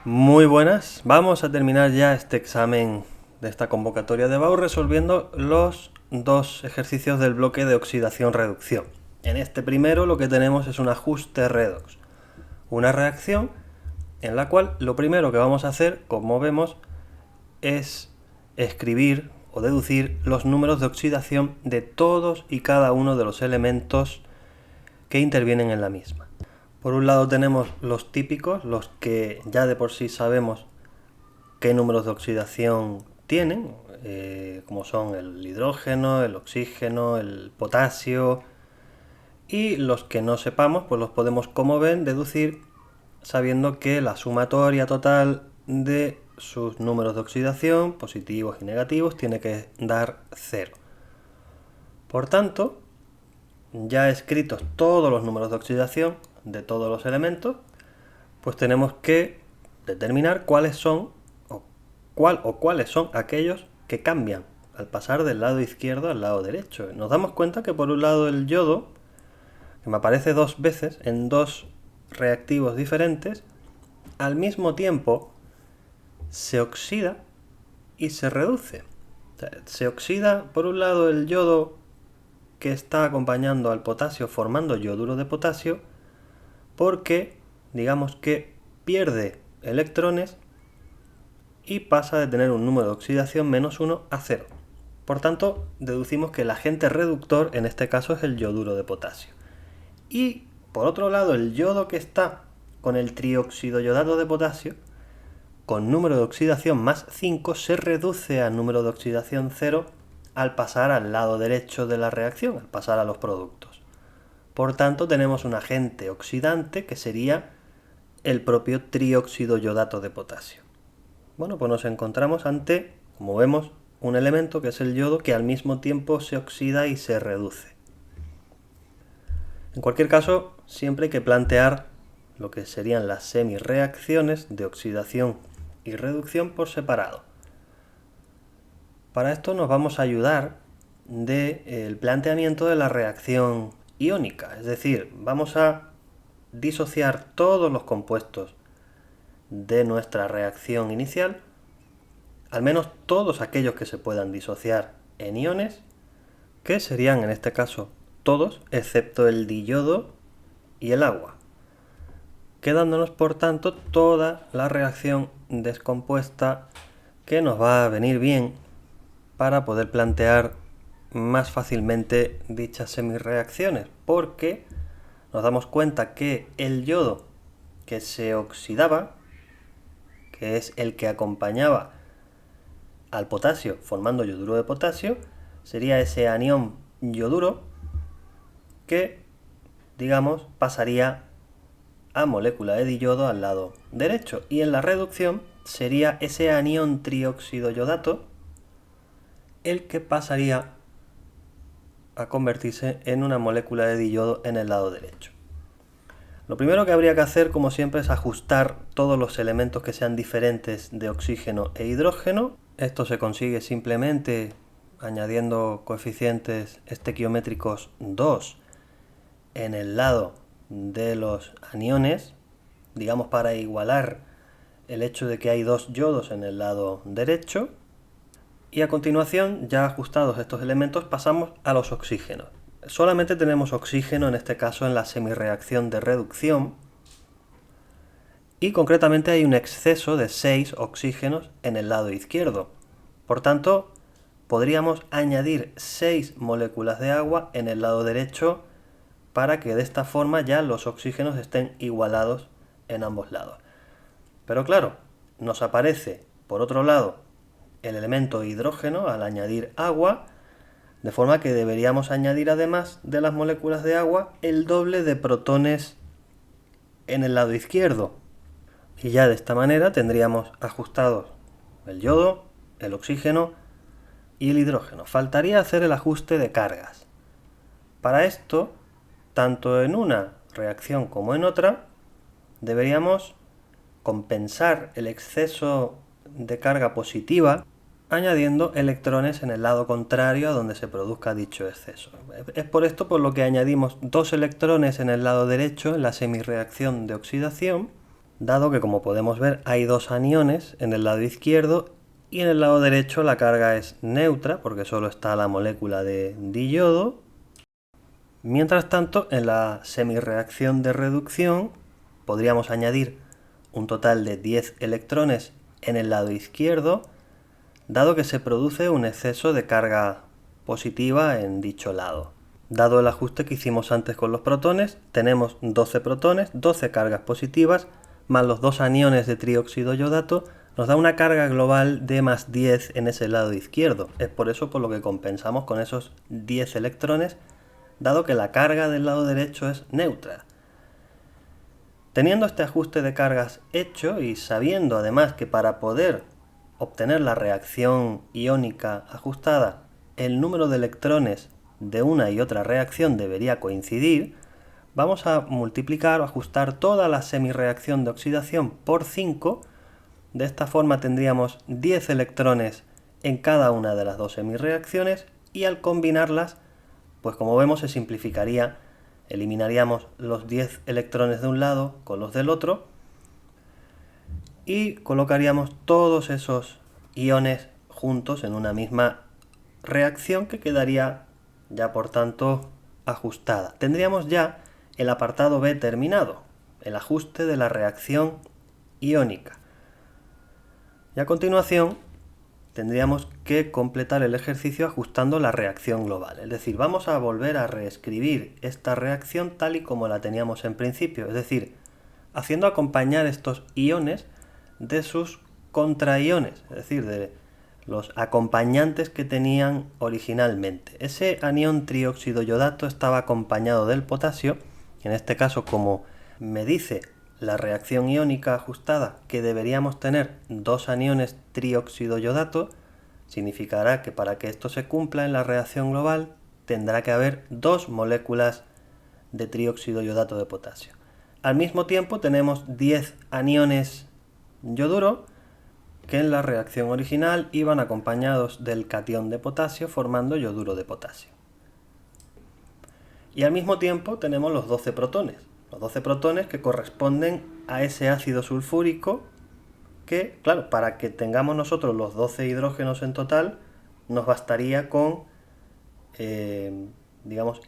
Muy buenas, vamos a terminar ya este examen de esta convocatoria de BAU resolviendo los dos ejercicios del bloque de oxidación-reducción. En este primero lo que tenemos es un ajuste redox, una reacción en la cual lo primero que vamos a hacer, como vemos, es escribir o deducir los números de oxidación de todos y cada uno de los elementos que intervienen en la misma. Por un lado tenemos los típicos, los que ya de por sí sabemos qué números de oxidación tienen, como son el hidrógeno, el oxígeno, el potasio, y los que no sepamos, pues los podemos, como ven, deducir sabiendo que la sumatoria total de sus números de oxidación, positivos y negativos, tiene que dar 0. Por tanto, ya escritos todos los números de oxidación de todos los elementos, pues tenemos que determinar cuáles son cuáles son aquellos que cambian al pasar del lado izquierdo al lado derecho. Nos damos cuenta que por un lado el yodo, que me aparece dos veces en dos reactivos diferentes, al mismo tiempo se oxida y se reduce. O sea, se oxida por un lado el yodo que está acompañando al potasio formando yoduro de potasio, porque digamos que pierde electrones y pasa de tener un número de oxidación -1 a 0. Por tanto, deducimos que el agente reductor en este caso es el yoduro de potasio. Y por otro lado, el yodo que está con el trióxido yodato de potasio, con número de oxidación +5, se reduce a número de oxidación 0 al pasar al lado derecho de la reacción, al pasar a los productos. Por tanto, tenemos un agente oxidante que sería el propio trióxido yodato de potasio. Bueno, pues nos encontramos ante, como vemos, un elemento que es el yodo que al mismo tiempo se oxida y se reduce. En cualquier caso, siempre hay que plantear lo que serían las semirreacciones de oxidación y reducción por separado. Para esto nos vamos a ayudar del planteamiento de la reacción iónica, es decir, vamos a disociar todos los compuestos de nuestra reacción inicial, al menos todos aquellos que se puedan disociar en iones, que serían en este caso todos, excepto el diyodo y el agua, quedándonos por tanto toda la reacción descompuesta que nos va a venir bien para poder plantear más fácilmente dichas semirreacciones, porque nos damos cuenta que el yodo que se oxidaba, que es el que acompañaba al potasio formando yoduro de potasio, sería ese anión yoduro que, digamos, pasaría a molécula de diyodo al lado derecho. Y en la reducción sería ese anión trióxido yodato el que pasaría a convertirse en una molécula de diyodo en el lado derecho. Lo primero que habría que hacer, como siempre, es ajustar todos los elementos que sean diferentes de oxígeno e hidrógeno. Esto se consigue simplemente añadiendo coeficientes estequiométricos 2 en el lado de los aniones, digamos para igualar el hecho de que hay dos yodos en el lado derecho. Y a continuación, ya ajustados estos elementos, pasamos a los oxígenos. Solamente tenemos oxígeno en este caso en la semirreacción de reducción, y concretamente hay un exceso de 6 oxígenos en el lado izquierdo. Por tanto, podríamos añadir 6 moléculas de agua en el lado derecho para que de esta forma ya los oxígenos estén igualados en ambos lados. Pero claro, nos aparece por otro lado el elemento hidrógeno al añadir agua, de forma que deberíamos añadir además de las moléculas de agua el doble de protones en el lado izquierdo. Y ya de esta manera tendríamos ajustados el yodo, el oxígeno y el hidrógeno. Faltaría hacer el ajuste de cargas. Para esto, tanto en una reacción como en otra, deberíamos compensar el exceso de carga positiva añadiendo electrones en el lado contrario a donde se produzca dicho exceso. Es por esto por lo que añadimos 2 electrones en el lado derecho en la semirreacción de oxidación, dado que, como podemos ver, hay 2 aniones en el lado izquierdo y en el lado derecho la carga es neutra porque solo está la molécula de diyodo. Mientras tanto, en la semirreacción de reducción podríamos añadir un total de 10 electrones en el lado izquierdo, dado que se produce un exceso de carga positiva en dicho lado. Dado el ajuste que hicimos antes con los protones, tenemos 12 protones, 12 cargas positivas, más los 2 aniones de trióxido yodato, nos da una carga global de más 10 en ese lado izquierdo. Es por eso por lo que compensamos con esos 10 electrones, dado que la carga del lado derecho es neutra. Teniendo este ajuste de cargas hecho y sabiendo además que para poder obtener la reacción iónica ajustada, el número de electrones de una y otra reacción debería coincidir, vamos a multiplicar o ajustar toda la semirreacción de oxidación por 5. De esta forma tendríamos 10 electrones en cada una de las dos semirreacciones y al combinarlas, pues como vemos se simplificaría, eliminaríamos los 10 electrones de un lado con los del otro y colocaríamos todos esos iones juntos en una misma reacción que quedaría ya por tanto ajustada. Tendríamos ya el apartado B terminado, el ajuste de la reacción iónica. Y a continuación tendríamos que completar el ejercicio ajustando la reacción global. Es decir, vamos a volver a reescribir esta reacción tal y como la teníamos en principio. Es decir, haciendo acompañar estos iones de sus contraiones, es decir, de los acompañantes que tenían originalmente. Ese anión trióxido yodato estaba acompañado del potasio, en este caso, como me dice la reacción iónica ajustada que deberíamos tener 2 aniones trióxido yodato, significará que para que esto se cumpla en la reacción global tendrá que haber 2 moléculas de trióxido yodato de potasio. Al mismo tiempo tenemos 10 aniones yoduro que en la reacción original iban acompañados del catión de potasio formando yoduro de potasio. Y al mismo tiempo tenemos los 12 protones que corresponden a ese ácido sulfúrico que, claro, para que tengamos nosotros los 12 hidrógenos en total, nos bastaría con,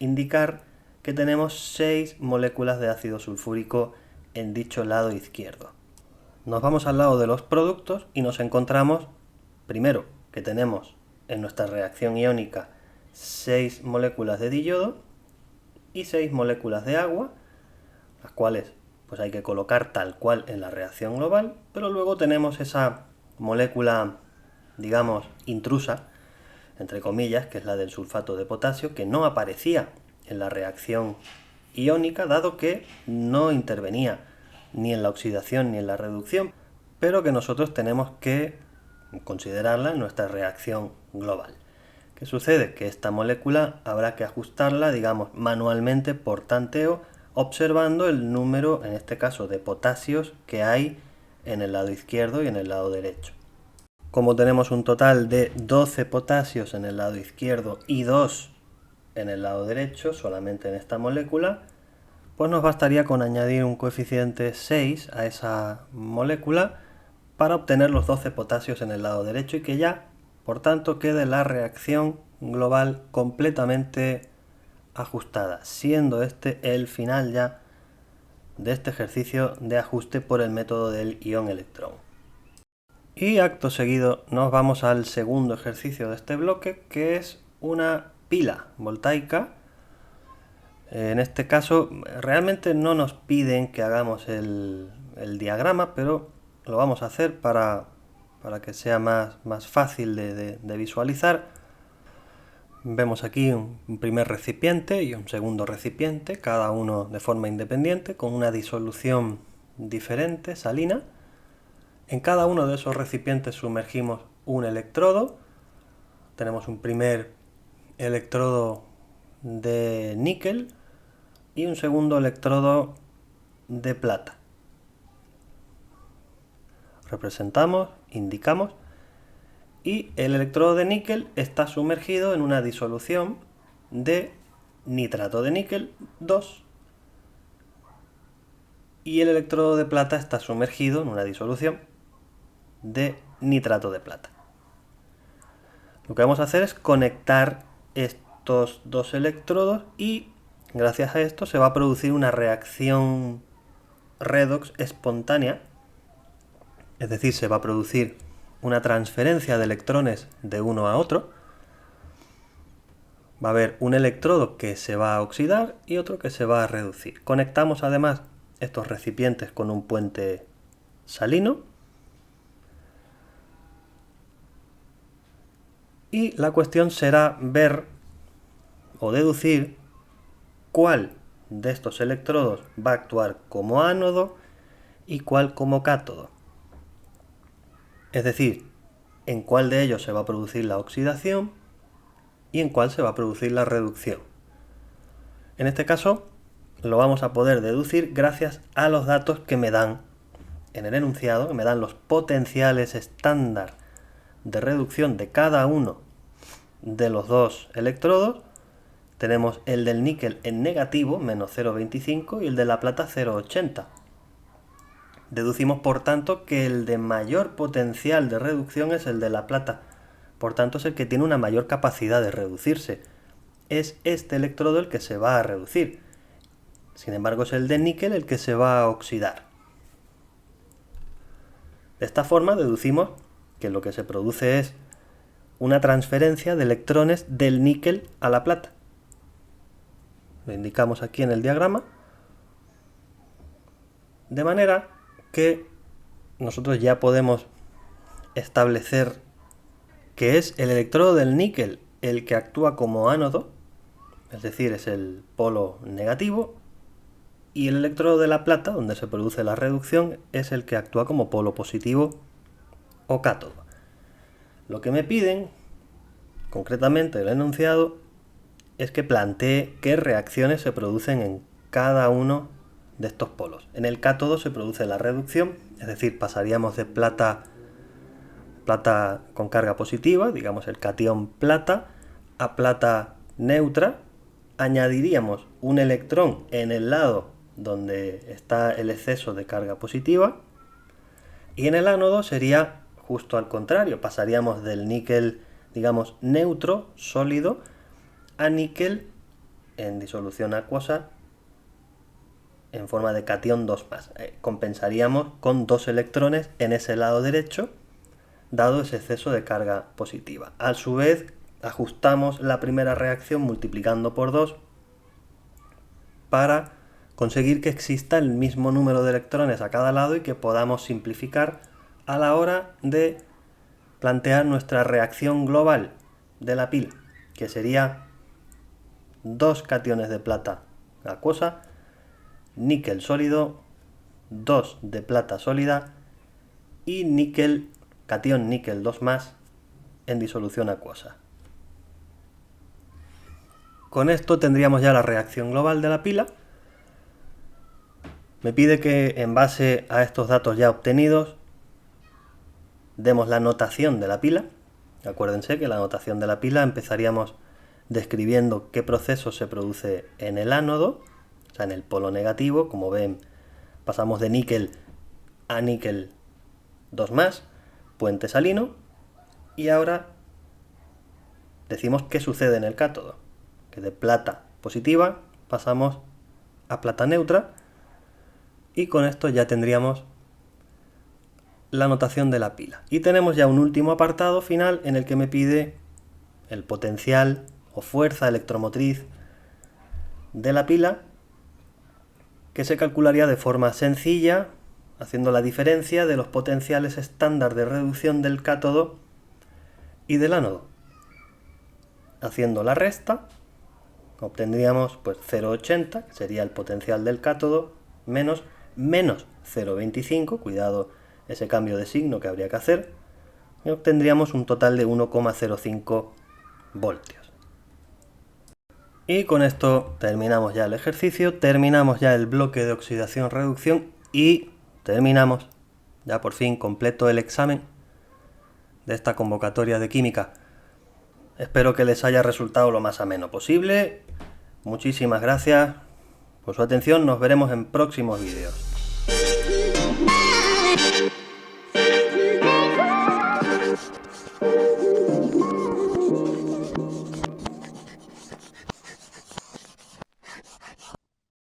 indicar que tenemos 6 moléculas de ácido sulfúrico en dicho lado izquierdo. Nos vamos al lado de los productos y nos encontramos, primero, que tenemos en nuestra reacción iónica 6 moléculas de diyodo y 6 moléculas de agua, las cuales pues hay que colocar tal cual en la reacción global, pero luego tenemos esa molécula, digamos, intrusa, entre comillas, que es la del sulfato de potasio, que no aparecía en la reacción iónica, dado que no intervenía ni en la oxidación ni en la reducción, pero que nosotros tenemos que considerarla en nuestra reacción global. ¿Qué sucede? Que esta molécula habrá que ajustarla, digamos, manualmente por tanteo, observando el número, en este caso, de potasios que hay en el lado izquierdo y en el lado derecho. Como tenemos un total de 12 potasios en el lado izquierdo y 2 en el lado derecho, solamente en esta molécula, pues nos bastaría con añadir un coeficiente 6 a esa molécula para obtener los 12 potasios en el lado derecho y que ya, por tanto, quede la reacción global completamente ajustada, siendo este el final ya de este ejercicio de ajuste por el método del ión-electrón. Y acto seguido nos vamos al segundo ejercicio de este bloque, que es una pila voltaica. En este caso realmente no nos piden que hagamos el diagrama, pero lo vamos a hacer para que sea más fácil de visualizar. Vemos aquí un primer recipiente y un segundo recipiente, cada uno de forma independiente, con una disolución diferente, salina. En cada uno de esos recipientes sumergimos un electrodo. Tenemos un primer electrodo de níquel y un segundo electrodo de plata. Representamos, indicamos, y el electrodo de níquel está sumergido en una disolución de nitrato de níquel 2 y el electrodo de plata está sumergido en una disolución de nitrato de plata. Lo que vamos a hacer es conectar estos dos electrodos y gracias a esto se va a producir una reacción redox espontánea, es decir, se va a producir una transferencia de electrones de uno a otro. Va a haber un electrodo que se va a oxidar y otro que se va a reducir. Conectamos además estos recipientes con un puente salino. Y la cuestión será ver o deducir cuál de estos electrodos va a actuar como ánodo y cuál como cátodo. Es decir, en cuál de ellos se va a producir la oxidación y en cuál se va a producir la reducción. En este caso lo vamos a poder deducir gracias a los datos que me dan en el enunciado, que me dan los potenciales estándar de reducción de cada uno de los dos electrodos. Tenemos el del níquel en negativo, menos 0,25, y el de la plata 0,80. Deducimos, por tanto, que el de mayor potencial de reducción es el de la plata. Por tanto, es el que tiene una mayor capacidad de reducirse. Es este electrodo el que se va a reducir. Sin embargo, es el de níquel el que se va a oxidar. De esta forma, deducimos que lo que se produce es una transferencia de electrones del níquel a la plata. Lo indicamos aquí en el diagrama. De manera que nosotros ya podemos establecer que es el electrodo del níquel el que actúa como ánodo, es decir, es el polo negativo, y el electrodo de la plata, donde se produce la reducción, es el que actúa como polo positivo o cátodo. Lo que me piden, concretamente el enunciado, es que plantee qué reacciones se producen en cada uno de estos polos. En el cátodo se produce la reducción, es decir, pasaríamos de plata con carga positiva, digamos el catión plata, a plata neutra. Añadiríamos un electrón en el lado donde está el exceso de carga positiva, y en el ánodo sería justo al contrario, pasaríamos del níquel, digamos, neutro, sólido, a níquel en disolución acuosa en forma de catión 2+. Compensaríamos con dos electrones en ese lado derecho, dado ese exceso de carga positiva. A su vez, ajustamos la primera reacción multiplicando por 2 para conseguir que exista el mismo número de electrones a cada lado y que podamos simplificar a la hora de plantear nuestra reacción global de la pila, que sería 2 cationes de plata acuosa, níquel sólido, 2 de plata sólida y níquel, catión níquel 2+ en disolución acuosa. Con esto tendríamos ya la reacción global de la pila. Me pide que en base a estos datos ya obtenidos demos la notación de la pila. Acuérdense que la notación de la pila empezaríamos describiendo qué proceso se produce en el ánodo, o sea, en el polo negativo. Como ven, pasamos de níquel a níquel 2+, puente salino, y ahora decimos qué sucede en el cátodo, que de plata positiva pasamos a plata neutra, y con esto ya tendríamos la notación de la pila. Y tenemos ya un último apartado final en el que me pide el potencial o fuerza electromotriz de la pila, que se calcularía de forma sencilla haciendo la diferencia de los potenciales estándar de reducción del cátodo y del ánodo. Haciendo la resta obtendríamos pues 0,80, que sería el potencial del cátodo, menos 0,25, cuidado ese cambio de signo que habría que hacer, y obtendríamos un total de 1,05 voltios. Y con esto terminamos ya el ejercicio, terminamos ya el bloque de oxidación-reducción y terminamos ya por fin completo el examen de esta convocatoria de química. Espero que les haya resultado lo más ameno posible. Muchísimas gracias por su atención. Nos veremos en próximos vídeos.